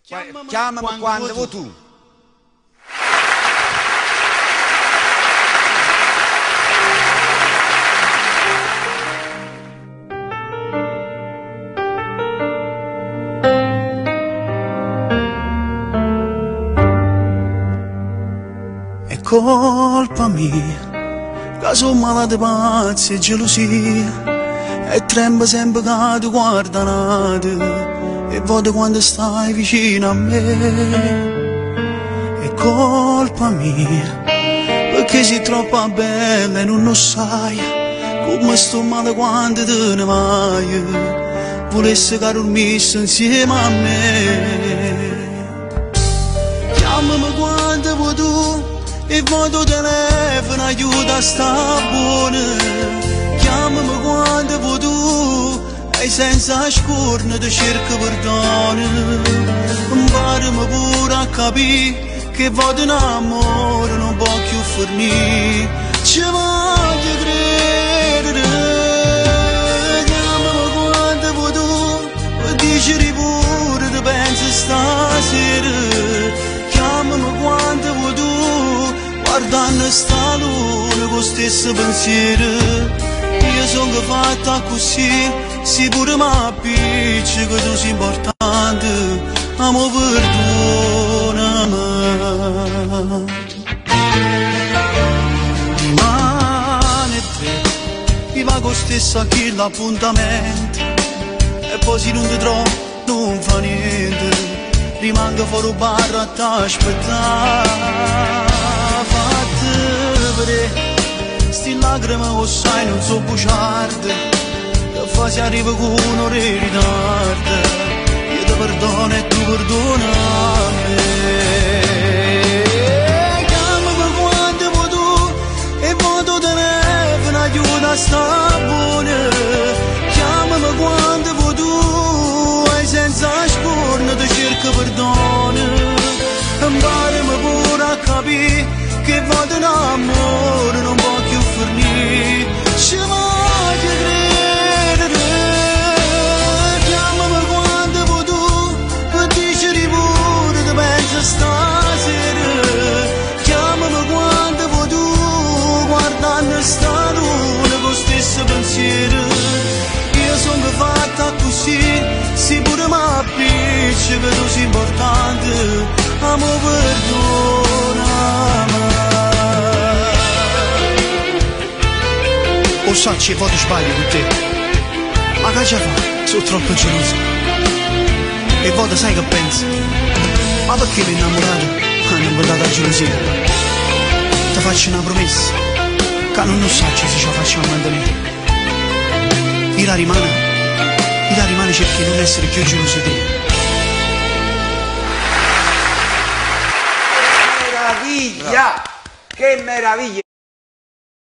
Chiamami quando vuoi tu. È colpa mia, che sono malata pazzi e gelosia, e tremba sempre che tu guarda nato, e vado quando stai vicino a me. È colpa mia, perché sei troppo bella e non lo sai, come sto male quando te ne vai, volessi che dormissi insieme a me. Chiamami quando vuoi tu, e vado telefono, aiuta a sta buona. Chiamami quando vuoi tu, e senza scorno ti cerco perdono. Imparami pure a capire che vado in amore non può più fornire. Ci voglio credere. Chiamami quando vuoi tu, e dici pure ti pensi stasera. Chiamami quando vuoi tu, guardando sta luna con lo stesso pensiero. Io sono fatta così, si pure mi appicci che tu sei importante, amo perdonami. Rimane te, mi va con lo stesso a chi l'appuntamento, e poi se non ti trovo non fa niente, rimango fuori bar a t'aspettare. Sti lacrime o sai non so bugiarde, che fa si arriva con un'ora di ritardo. Io ti perdono e tu perdona me. Chiamami quando vuoi tu, e vado telefono, aiuta a sta buona. Chiamami quando vuoi tu, e senza scorno ti cerco perdono. Imparami pure a capire che vado in amore non può più fornire. Ci voglio credere. Chiamami quando vuoi tu, e dici pure ti pensi stasera. Chiamami quando vuoi tu, guardando sta luna con lo stesso pensiero. Io sono fatta così, si pure mi appicci che tu sei importante, amo perdonami. O sai che vado sbaglio con te, ma che ci fa? Sono troppo geloso. E vado sai che pensi? Ma perché mi innamorato? Non mi dà gelosia. Ti faccio una promessa, che non sai se ce la facciamo mantenere. Ira rimane cerchi di non essere più geloso di te. Meraviglia! Che meraviglia!